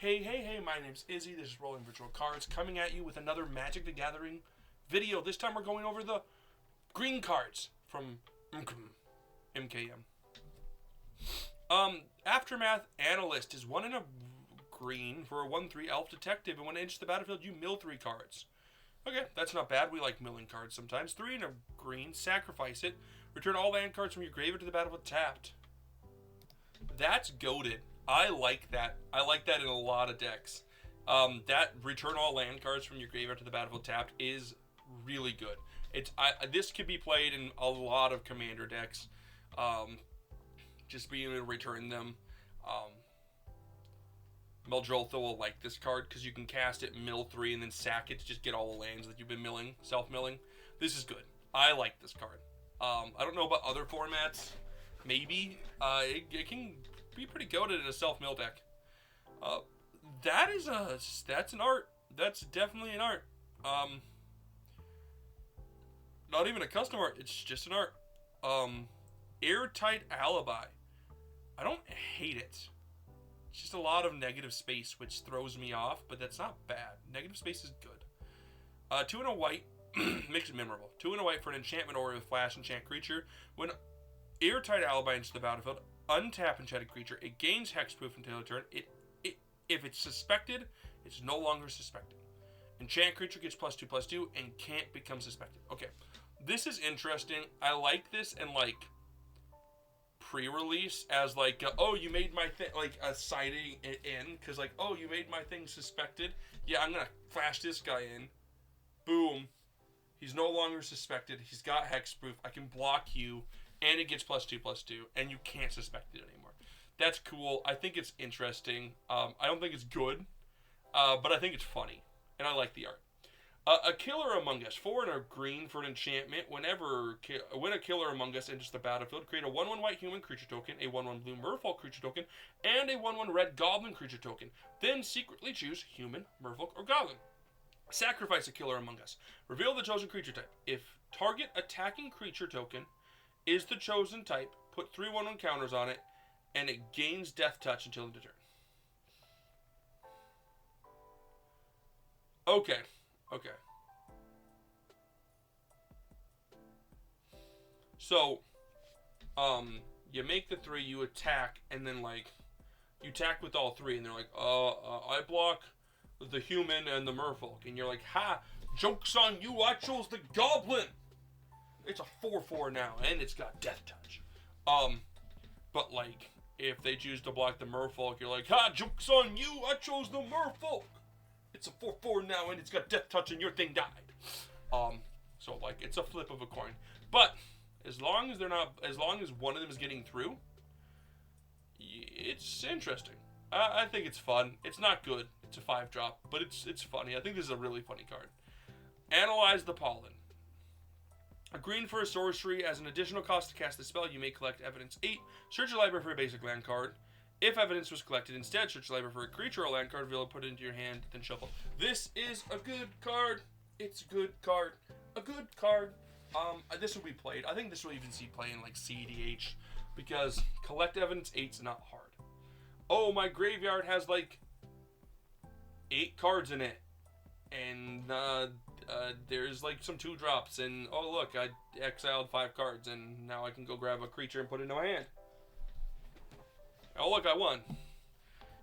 Hey, my name's Izzy. This is Rolling Virtual Cards coming at you with another Magic the Gathering video. This time we're going over the green cards from MKM. Aftermath Analyst is 1 in a green for a 1/3 elf detective, and when it enters the battlefield, you mill 3 cards. Okay, that's not bad. We like milling cards sometimes. 3 in a green, sacrifice it. Return all land cards from your graveyard to the battlefield tapped. That's goated. I like that. I like that in a lot of decks. That return all land cards from your graveyard to the battlefield tapped is really good. This could be played in a lot of commander decks. Just being able to return them. Meldrotha will like this card because you can cast it, mill 3, and then sack it to just get all the lands that you've been milling, self-milling. This is good. I like this card. I don't know about other formats. Maybe. It can be pretty goated in a self-mill deck. That's an art. That's definitely an art. Not even a custom art. It's just an art. Airtight Alibi. I don't hate it. It's just a lot of negative space, which throws me off, but that's not bad. Negative space is good. 2 and a white makes it memorable. 2 and a white for an enchantment or a flash enchant creature. When Airtight Alibi enters the battlefield, untap enchanted creature. It gains hexproof until the turn. If it's suspected, it's no longer suspected. Enchant creature gets +2/+2 and can't become suspected. Okay, this is interesting. I like this and like pre-release as like, oh, you made my thing, like citing it in, because like, oh, you made my thing suspected. Yeah, I'm gonna flash this guy in. Boom. He's no longer suspected. He's got hexproof. I can block you. And it gets +2/+2, and you can't suspect it anymore. That's cool. I think it's interesting. I don't think it's good, but I think it's funny, and I like the art. A Killer Among Us, 4 and a green for an enchantment. When a Killer Among Us enters the battlefield, create a 1/1 white human creature token, a 1/1 blue merfolk creature token, and a 1/1 red goblin creature token. Then secretly choose human, merfolk, or goblin. Sacrifice a Killer Among Us. Reveal the chosen creature type. If target attacking creature token is the chosen type, put 3 1/1 counters on it, and it gains death touch until end of turn. Okay. So, you make the 3, you attack, and then like, you attack with all 3, and they're like, I block the human and the merfolk, and you're like, ha, joke's on you, I chose the goblin! It's a 4/4 now, and it's got death touch. But like, if they choose to block the merfolk, you're like, ha, joke's on you, I chose the merfolk. It's a 4/4 now, and it's got death touch, and your thing died. So like, it's a flip of a coin. But as long as one of them is getting through, it's interesting. I think it's fun. It's not good. It's a 5-drop, but it's funny. I think this is a really funny card. Analyze the Pollen. A green for a sorcery. As an additional cost to cast the spell, you may collect evidence 8. Search your library for a basic land card. If evidence was collected instead, search your library for a creature or land card, reveal it, put it into your hand, then shuffle. This is a good card. It's a good card. A good card. This will be played. I think this will even see play in like CEDH, because collect evidence 8's not hard. Oh, my graveyard has like 8 cards in it, and there's like some 2-drops, and oh look, I exiled 5 cards, and now I can go grab a creature and put it into my hand. Oh look, I won.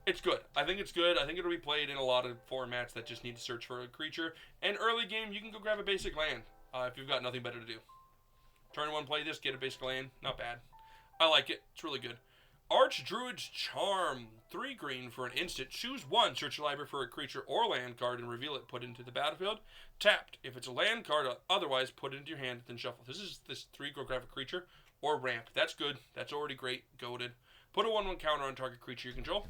It's good. I think it's good. I think it'll be played in a lot of formats that just need to search for a creature. And early game, you can go grab a basic land if you've got nothing better to do. Turn 1, play this, get a basic land. Not bad. I like it. It's really good. Archdruid's Charm. 3 green for an instant. Choose 1. Search your library for a creature or land card and reveal it. Put it into the battlefield. Tapped. If it's a land card, otherwise put it into your hand, then shuffle. This 3, go grab a creature or ramp. That's good. That's already great. Goated. Put a 1/1 counter on target creature you control.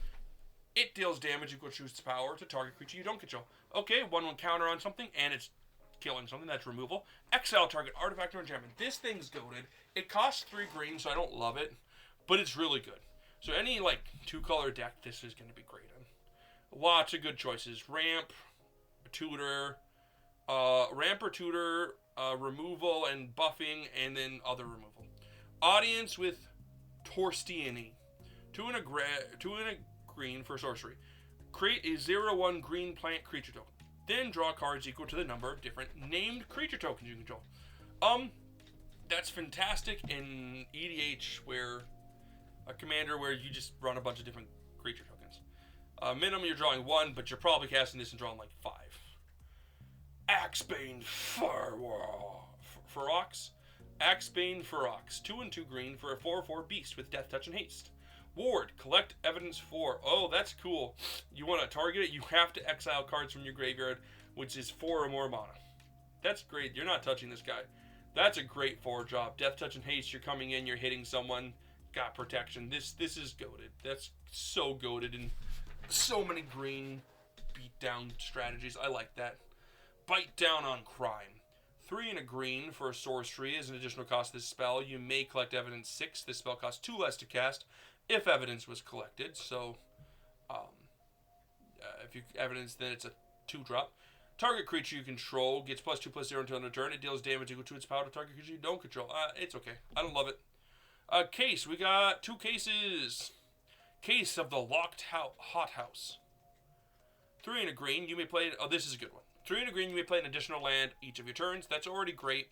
It deals damage equal to choose its power to target creature you don't control. Okay, 1/1 counter on something, and it's killing something. That's removal. Exile target artifact or enchantment. This thing's goated. It costs 3 green, so I don't love it, but it's really good. So any like 2-color deck, this is going to be great on. Lots of good choices. Ramp, tutor, removal and buffing, and then other removal. Audience with Torstiani. 2 and a green for sorcery. Create a 0/1 green plant creature token. Then draw cards equal to the number of different named creature tokens you control. That's fantastic in EDH, where a commander where you just run a bunch of different creature tokens. Minimum you're drawing 1, but you're probably casting this and drawing like 5. Axebane Ferox. Axebane Ferox. 2 and 2 green for a 4/4 beast with death touch and haste. Ward, collect evidence 4. Oh, that's cool. You want to target it, you have to exile cards from your graveyard, which is 4 or more mana. That's great. You're not touching this guy. That's a great 4-drop. Death touch and haste, you're coming in, you're hitting someone, got protection. This is goated. That's so goated in so many green beatdown strategies. I like that. Bite down on crime. 3 and a green for a sorcery is an additional cost of this spell. You may collect evidence 6. This spell costs 2 less to cast if evidence was collected. So, if you evidence, then it's a 2-drop. Target creature you control gets +2/+0 until end of turn. It deals damage equal to its power to target creature you don't control. It's okay. I don't love it. Case. We got 2 cases. Case of the Locked Hothouse. 3 and a green. You may play... Oh, this is a good one. 3 and a green. You may play an additional land each of your turns. That's already great.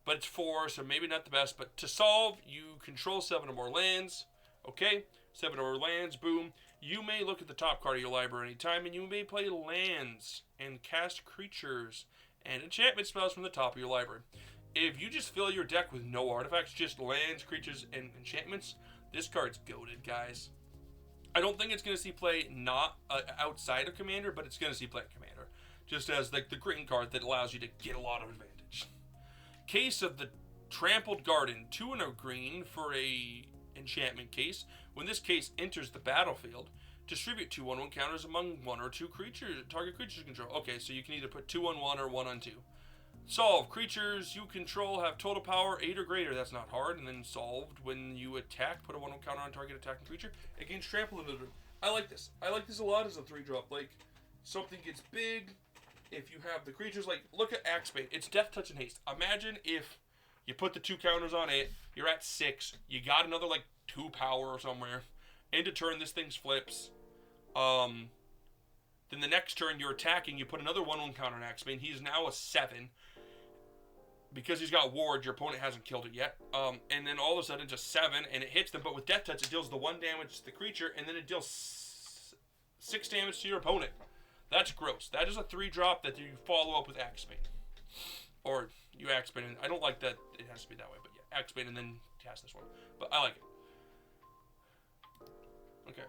But it's 4, so maybe not the best. But to solve, you control 7 or more lands. Okay? 7 or more lands. Boom. You may look at the top card of your library anytime, and you may play lands and cast creatures and enchantment spells from the top of your library. If you just fill your deck with no artifacts, just lands, creatures, and enchantments, this card's goated, guys. I don't think it's going to see play not outside of Commander, but it's going to see play Commander. Just as like the green card that allows you to get a lot of advantage. Case of the Trampled Garden. 2 and a green for a enchantment case. When this case enters the battlefield, distribute 2 1/1 counters among 1 or 2 creatures, target creatures you control. Okay, so you can either put 2 on 1 or 1 on 2. Solve. Creatures you control have total power 8 or greater. That's not hard. And then solved when you attack, put a 1/1 counter on target attacking creature. It gains trample in the room. I like this. I like this a lot as a 3-drop. Like, something gets big. If you have the creatures, like, look at Axebane. It's death, touch, and haste. Imagine if you put the 2 counters on it, you're at 6, you got another, like, 2 power or somewhere. End of turn, this thing flips. Then the next turn you're attacking, you put another 1/1 counter on Axebane. He's now a 7. Because he's got ward, your opponent hasn't killed it yet. And then all of a sudden, just 7, and it hits them. But with Death Touch, it deals the 1 damage to the creature, and then it deals 6 damage to your opponent. That's gross. That is a 3-drop that you follow up with Axebane. Or you Axebane, and I don't like that it has to be that way, but yeah, Axebane and then cast this one. But I like it. Okay.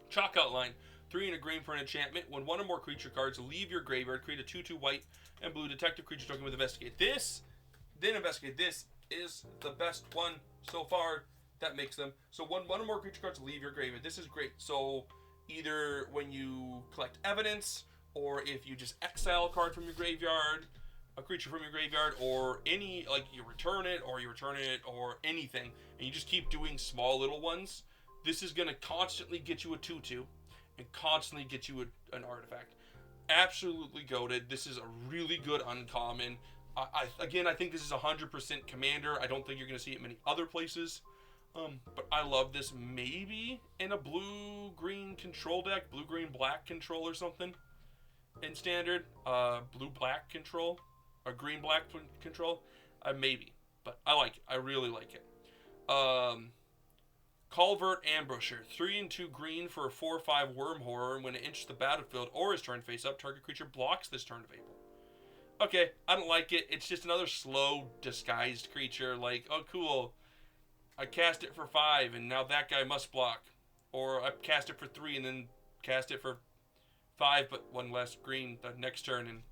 Chalk Outline. 3 and a green for an enchantment. When 1 or more creature cards leave your graveyard, create a 2/2 white and blue detective creature token with Investigate. This is the best one so far that makes them. So when 1 or more creature cards leave your graveyard, this is great. So either when you collect evidence, or if you just exile a card from your graveyard, a creature from your graveyard, or any, like you return it, or anything, and you just keep doing small little ones, this is going to constantly get you a 2/2 and constantly get you an artifact. Absolutely goated. This is a really good uncommon. I think this is 100% Commander. I don't think you're going to see it many other places. But I love this. Maybe in a blue-green control deck, blue-green-black control or something in Standard. Blue-black control or green-black control. Maybe. But I like it. I really like it. Culvert Ambusher. 3 and 2 green for a 4/5 worm horror. When it enters the battlefield or is turned face up, target creature blocks this turn of April. Okay, I don't like it. It's just another slow, disguised creature. Like, oh, cool. I cast it for 5, and now that guy must block. Or I cast it for 3, and then cast it for 5, but 1 less green the next turn. And,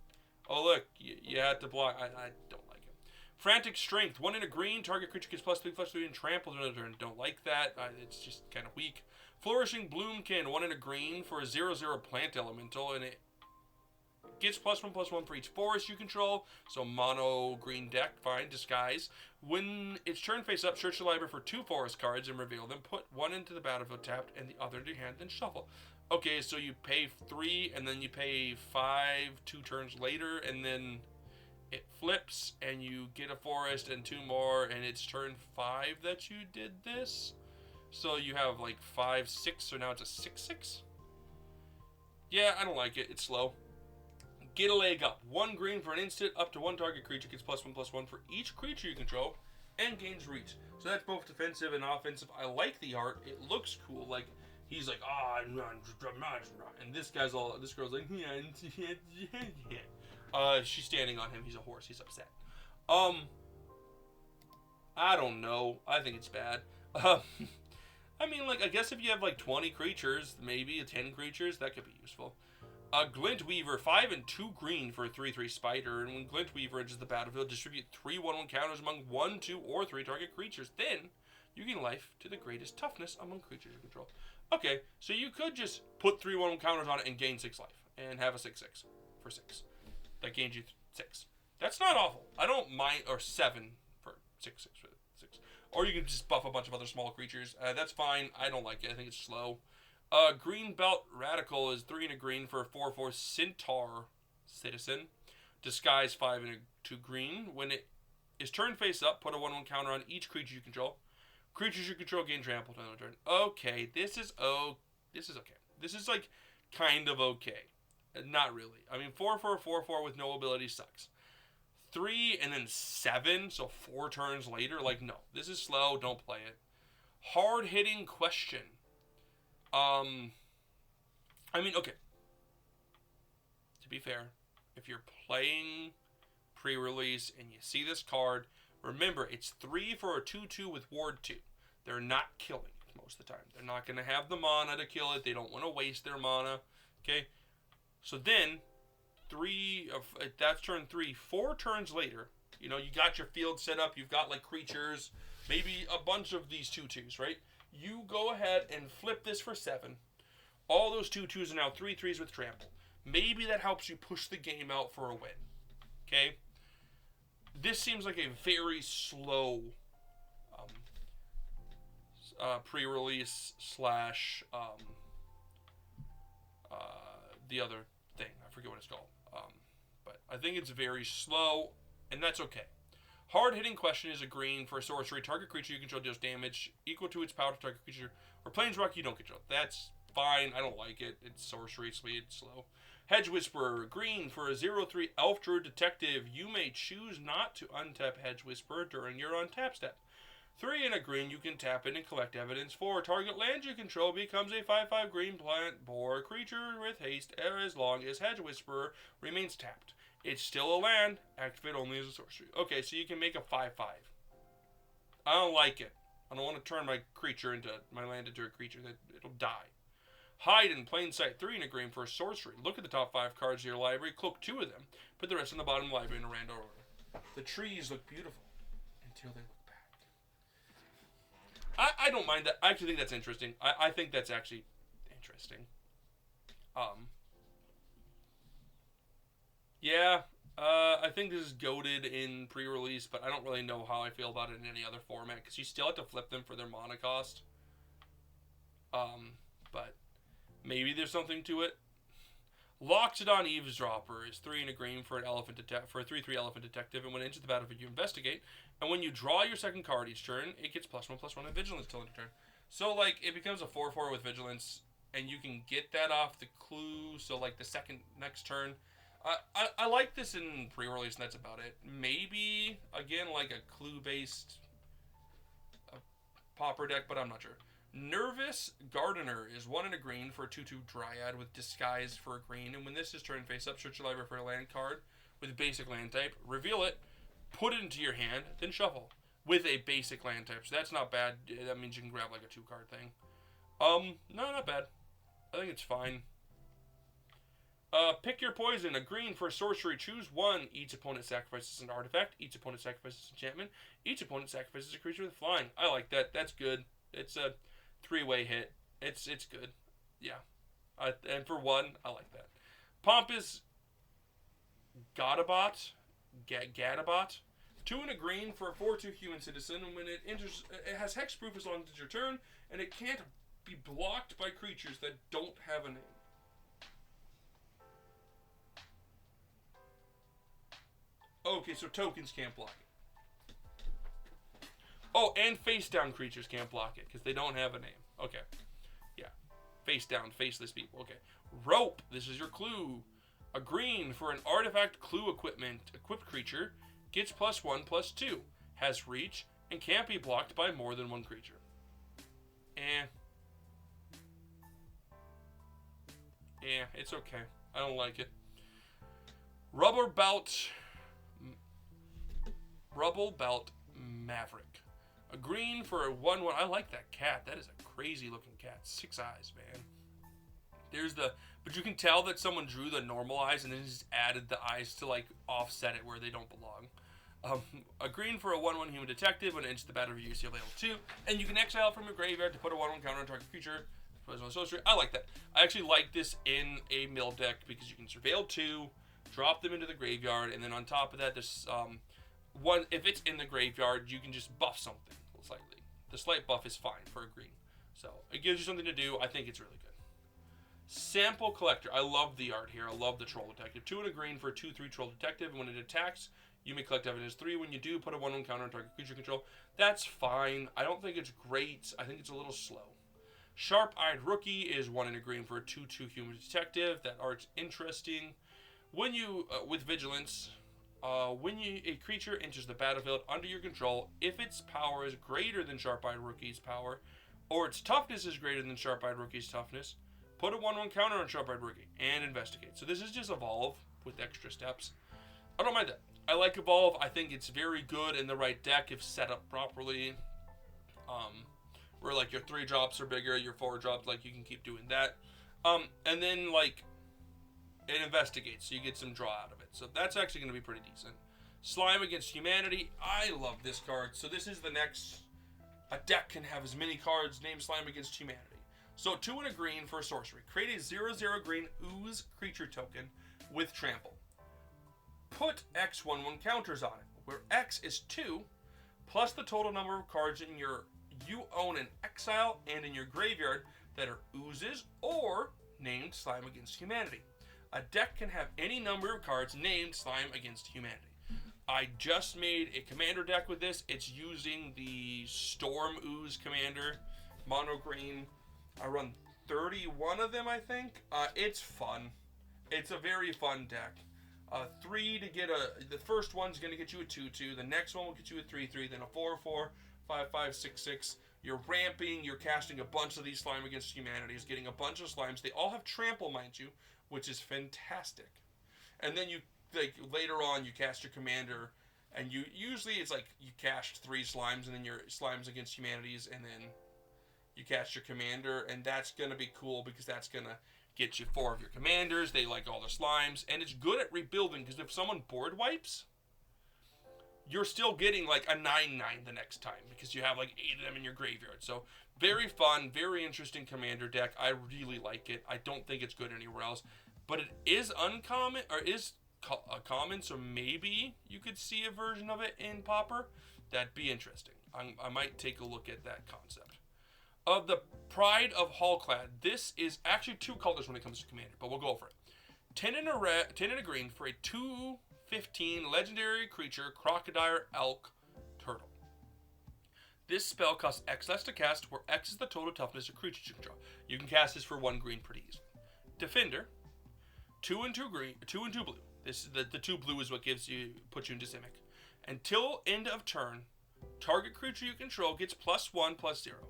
oh, look, you had to block. I don't like it. Frantic Strength. 1 in a green. Target creature gets +3/+3 and trampled another turn. Don't like that. It's just kind of weak. Flourishing Bloomkin. 1 in a green for a 0/0 plant elemental, and it gets +1/+1 for each forest you control. So mono green deck, fine, disguise. When it's turn face up, search the library for 2 forest cards and reveal them. Put 1 into the battlefield tapped and the other into your hand, then shuffle. Okay, so you pay 3 and then you pay 5 2 turns later, and then it flips and you get a forest and 2 more, and it's turn 5 that you did this. So you have like 5/6, so now it's a 6/6. Yeah, I don't like it. It's slow. Get a leg up. 1 green for an instant. Up to 1 target creature gets +1/+1 for each creature you control, and gains reach. So that's both defensive and offensive. I like the art. It looks cool. Like he's like, and this girl's like, she's standing on him. He's a horse. He's upset. I don't know. I think it's bad. I mean, like, I guess if you have like 20 creatures, maybe 10 creatures, that could be useful. Glint Weaver, 5 and 2 green for a 3/3 spider, and when Glint Weaver enters the battlefield, distribute 3/1/1 counters among 1, 2, or 3 target creatures. Then, you gain life to the greatest toughness among creatures you control. Okay, so you could just put 3/1 counters on it and gain 6 life, and have a 6/6 for 6. That gains you 6. That's not awful. I don't mind, or 7 for 6/6 for 6. Or you can just buff a bunch of other small creatures. That's fine. I don't like it. I think it's slow. Green Belt Radical is 3 and a green for a 4/4 Centaur Citizen. Disguise 5 and a 2 green. When it is turned face up, put a 1/1 counter on each creature you control. Creatures you control gain trampled on turn. Okay, this is okay. This is like kind of okay. Not really. I mean, 4 for a 4/4 with no ability sucks. 3 and then 7, so 4 turns later. Like, no, this is slow. Don't play it. Hard hitting question. I mean, okay. To be fair, if you're playing pre-release and you see this card, remember it's 3 for a 2/2 with Ward 2. They're not killing it most of the time. They're not going to have the mana to kill it. They don't want to waste their mana. Okay? So then, that's turn 3. 4 turns later, you know, you got your field set up. You've got, like, creatures. Maybe a bunch of these 2/2s, right? You go ahead and flip this for 7. All those 2/2s are now 3/3s with trample. Maybe that helps you push the game out for a win. Okay? This seems like a very slow pre-release slash the other thing. I forget what it's called. But I think it's very slow, and that's okay. Hard-hitting question is a green for a sorcery. Target creature you control deals damage equal to its power to target creature or planeswalker you don't control. That's fine. I don't like it. It's sorcery, so it's slow. Hedge Whisperer, green for a 0/3 Elf Druid Detective. You may choose not to untap Hedge Whisperer during your untap step. 3 and a green, you can tap it and collect evidence. 4, target land you control becomes a 5/5 green plant boar creature with haste as long as Hedge Whisperer remains tapped. It's still a land. Activate only as a sorcery. Okay, so you can make a 5/5. I don't like it. I don't want to turn my land into a creature that it'll die. Hide in plain sight. 3 and a green for a sorcery. Look at the top 5 cards of your library. Cloak 2 of them. Put the rest in the bottom of the library in a random order. The trees look beautiful until they look bad. I don't mind that. I actually think that's interesting. I think that's actually interesting. Yeah, I think this is goated in pre-release, but I don't really know how I feel about it in any other format, because you still have to flip them for their mana cost. But maybe there's something to it. Loxodon Eavesdropper is 3 and a green for a 3/3 elephant detective, and when it enters the battlefield, you investigate. And when you draw your second card each turn, it gets +1/+1 in vigilance till end of turn. So like it becomes a 4/4 with vigilance, and you can get that off the clue. So like the next turn. I like this in pre-release, and that's about it. Maybe, again, like a clue-based pauper deck, but I'm not sure. Nervous Gardener is 1 and a green for a 2/2 Dryad with Disguise for a green, and when this is turned face up, search your library for a land card with basic land type, reveal it, put it into your hand, then shuffle with a basic land type. So that's not bad. That means you can grab like a 2-card thing. No, not bad. I think it's fine. Pick your poison. A green for a sorcery. Choose 1. Each opponent sacrifices an artifact. Each opponent sacrifices an enchantment. Each opponent sacrifices a creature with flying. I like that. That's good. It's a 3-way hit. It's good. Yeah. And for 1, I like that. Pompous Gadabot. 2 and a green for a 4/2 human citizen. And when it enters, it has hexproof as long as it's your turn, and it can't be blocked by creatures that don't have a name. Okay, so tokens can't block it. Oh, and face down creatures can't block it because they don't have a name. Okay. Yeah. Face down, faceless people. Okay. Rope. This is your clue. A green for an artifact clue equipped creature gets +1/+2, has reach, and can't be blocked by more than one creature. It's okay. I don't like it. Rubble Belt Maverick. A green for a 1/1. I like that cat. That is a crazy looking cat. 6 eyes, man. But you can tell that someone drew the normal eyes and then just added the eyes to like offset it where they don't belong. A green for a 1/1 human detective. When it enters the battlefield, you see available 2, and you can exile it from your graveyard to put a 1/1 counter on target creature. I like that. I actually like this in a mill deck because you can surveil 2, drop them into the graveyard, and then on top of that, there's one. If it's in the graveyard, you can just buff something slightly. The slight buff is fine for a green, so it gives you something to do. I think it's really good. Sample Collector. I love the art here. I love the Troll Detective. 2 and a green for a 2/3 Troll Detective. And when it attacks, you may collect evidence 3. When you do, put a 1/1 counter on target creature control. That's fine. I don't think it's great. I think it's a little slow. Sharp-Eyed Rookie is 1 and a green for a 2/2 human detective. That art's interesting. When you, with Vigilance, when a creature enters the battlefield under your control, if its power is greater than Sharp-Eyed Rookie's power, or its toughness is greater than Sharp-Eyed Rookie's toughness, put a 1/1 counter on Sharp-Eyed Rookie and investigate. So this is just Evolve with extra steps. I don't mind that. I like Evolve. I think it's very good in the right deck if set up properly. Where like your 3 drops are bigger, your 4 drops, like you can keep doing that. And then like it investigates, so you get some draw out of it. So that's actually going to be pretty decent. Slime Against Humanity. I love this card. So this is the next. A deck can have as many cards named Slime Against Humanity. So 2 and a green for a sorcery. Create a 0/0 green ooze creature token with trample. Put X 1/1 counters on it, where X is 2 plus the total number of cards you own in exile and in your graveyard that are oozes or named Slime Against Humanity. A deck can have any number of cards named Slime Against Humanity. I just made a commander deck with this. It's using the Storm Ooze commander, mono green. I run 31 of them, I think. It's fun. It's a very fun deck. 3 to get the first one's going to get you a 2/2. The next one will get you a 3/3. Then a 4/4, 5/5, 6/6. You're ramping. You're casting a bunch of these Slime Against Humanity. Is getting a bunch of slimes. They all have trample, mind you, which is fantastic. And then you like later on you cast your commander, and you usually it's like you cast 3 slimes and then your Slimes Against Humanities, and then you cast your commander, and that's gonna be cool because that's gonna get you 4 of your commanders. They like all the slimes, and it's good at rebuilding because if someone board wipes, you're still getting like a 9/9 the next time because you have like 8 of them in your graveyard. So very fun, very interesting commander deck. I really like it. I don't think it's good anywhere else, but it is uncommon or is common. So maybe you could see a version of it in Pauper. That'd be interesting. I might take a look at that concept. Of the Pride of Hallclad. This is actually 2 colors when it comes to commander, but we'll go over it. 10 and a green for a 2/15 legendary creature, Crocodile Elk Turtle. This spell costs X less to cast, where X is the total toughness of creatures you control. You can cast this for 1 green pretty easily. Defender. 2 and 2 green, 2 and 2 blue. This is the 2 blue is what puts you into Simic. Until end of turn, target creature you control gets +1/+0.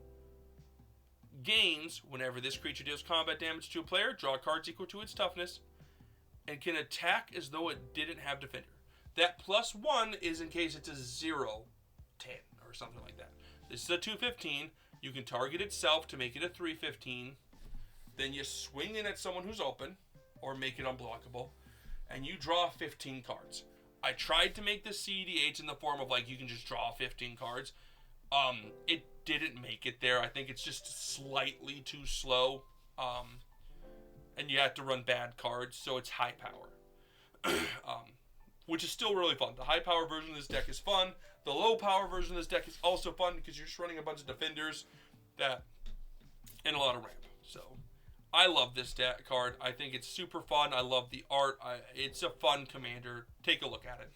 Gains whenever this creature deals combat damage to a player, draw cards equal to its toughness, and can attack as though it didn't have defender. That +1 is in case it's a 0/10 or something like that. This is a 2/15. You can target itself to make it a 3/15. Then you swing in at someone who's open, or make it unblockable, and you draw 15 cards. I tried to make the CEDH in the form of like you can just draw 15 cards. It didn't make it there. I think it's just slightly too slow. And you have to run bad cards, so it's high power. Which is still really fun. The high power version of this deck is fun. The low power version of this deck is also fun because you're just running a bunch of defenders and a lot of ramp. So I love this deck card. I think it's super fun. I love the art. It's a fun commander. Take a look at it.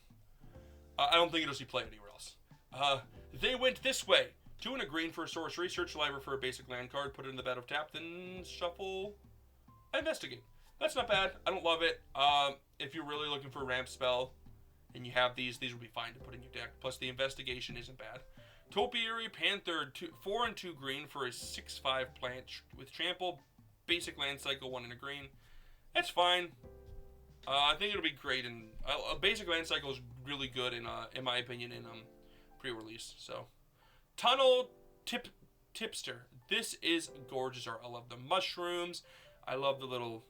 I don't think it'll see play anywhere else. They went this way. 2 and a green for a sorcery. Search the library for a basic land card. Put it in the bed of tap. Then shuffle. Investigate. That's not bad. I don't love it. If you're really looking for a ramp spell and you have these would be fine to put in your deck. Plus the investigation isn't bad. Topiary Panther, 4 and 2 green for a 6/5 plant with trample. Basic land cycle, 1 and a green. That's fine. I think it'll be great. And basic land cycle is really good in my opinion in pre-release. So Tunnel Tipster. This is gorgeous art. I love the mushrooms. I love the little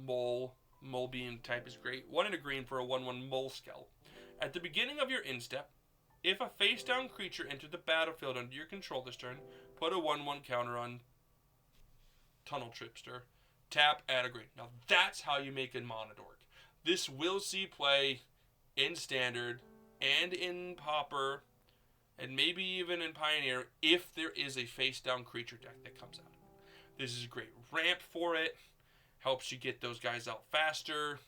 mole being type is great. 1 and a green for a 1/1 mole skull. At the beginning of your instep, if a face-down creature entered the battlefield under your control this turn, put a 1/1 counter on Tunnel Tipster. Tap, add a green. Now that's how you make a Mana Dork. This will see play in Standard and in Pauper and maybe even in Pioneer if there is a face-down creature deck that comes out. This is a great ramp for it. Helps you get those guys out faster.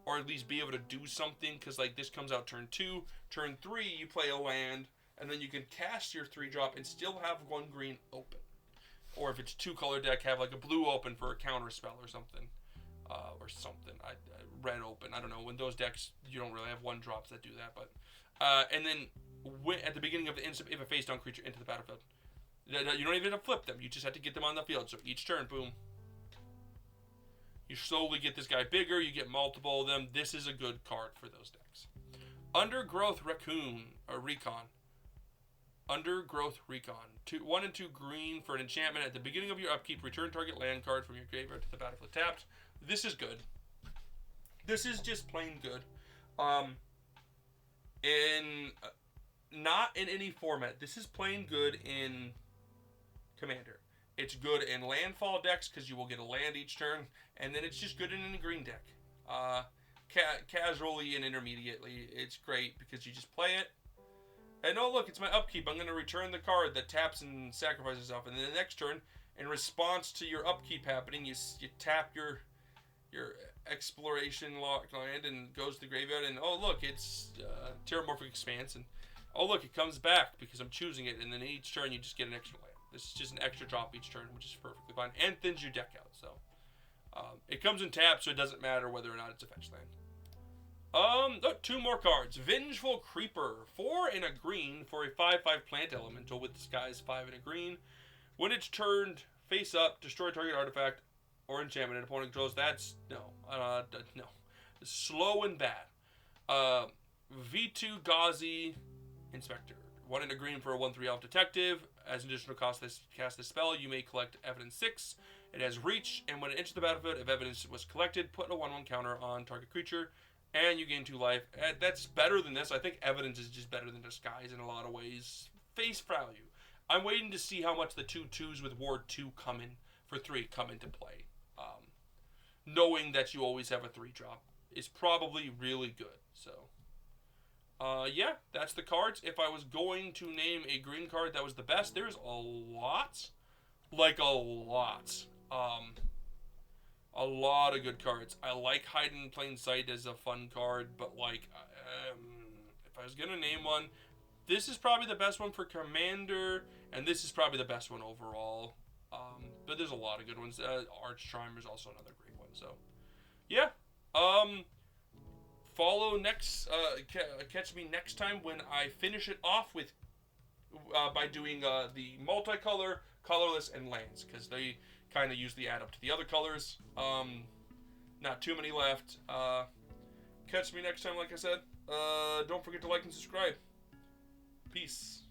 Or at least be able to do something. Because like this comes out turn 2. Turn 3 you play a land. And then you can cast your 3-drop and still have 1 green open. Or if it's 2-color deck, have like a blue open for a counter spell or something. Red open. I don't know. When those decks, you don't really have 1-drops that do that. But and then at the beginning of the instant, if a face-down creature into the battlefield. You don't even have to flip them. You just have to get them on the field. So each turn, boom. You slowly get this guy bigger. You get multiple of them. This is a good card for those decks. Undergrowth Recon. Undergrowth Recon. 1 and 2 green for an enchantment. At the beginning of your upkeep, return target land card from your graveyard to the battlefield tapped. This is good. This is just plain good. Not in any format. This is plain good in Commander. It's good in landfall decks because you will get a land each turn, and then it's just good in a green deck. Casually and intermediately, it's great because you just play it. And oh look, it's my upkeep. I'm going to return the card that taps and sacrifices itself, and then the next turn, in response to your upkeep happening, you tap your exploration land and goes to the graveyard, and oh look, it's Terramorphic Expanse, and oh look, it comes back because I'm choosing it, and then each turn you just get an extra land. This is just an extra drop each turn, which is perfectly fine, and thins your deck out. So it comes in tap, so it doesn't matter whether or not it's a fetch land. 2 more cards. Vengeful Creeper, 4 and a green for a 5/5 plant elemental with disguise 5 and a green. When it's turned face up, destroy target artifact or enchantment an opponent controls. That's no. Slow and bad. V2 Gauzy Inspector. 1 and a green for a 1/3 elf detective. As an additional cost to cast this spell, you may collect evidence 6. It has reach, and when it enters the battlefield, if evidence was collected, put a 1/1 counter on target creature, and you gain 2 life. That's better than this. I think evidence is just better than disguise in a lot of ways. Face value. I'm waiting to see how much the 2/2s with Ward 2 come into play. Knowing that you always have a 3-drop is probably really good. So, yeah, that's the cards. If I was going to name a green card that was the best, there's a lot. Like, a lot. A lot of good cards. I like Hide in Plain Sight as a fun card, but, like, if I was going to name one, this is probably the best one for Commander, and this is probably the best one overall. But there's a lot of good ones. Arch Trimer is also another great one. So, yeah. Follow next. Catch me next time when I finish it off with by doing the multicolor, colorless, and lands, because they kind of usually add up to the other colors. Not too many left. Catch me next time, like I said. Don't forget to like and subscribe. Peace.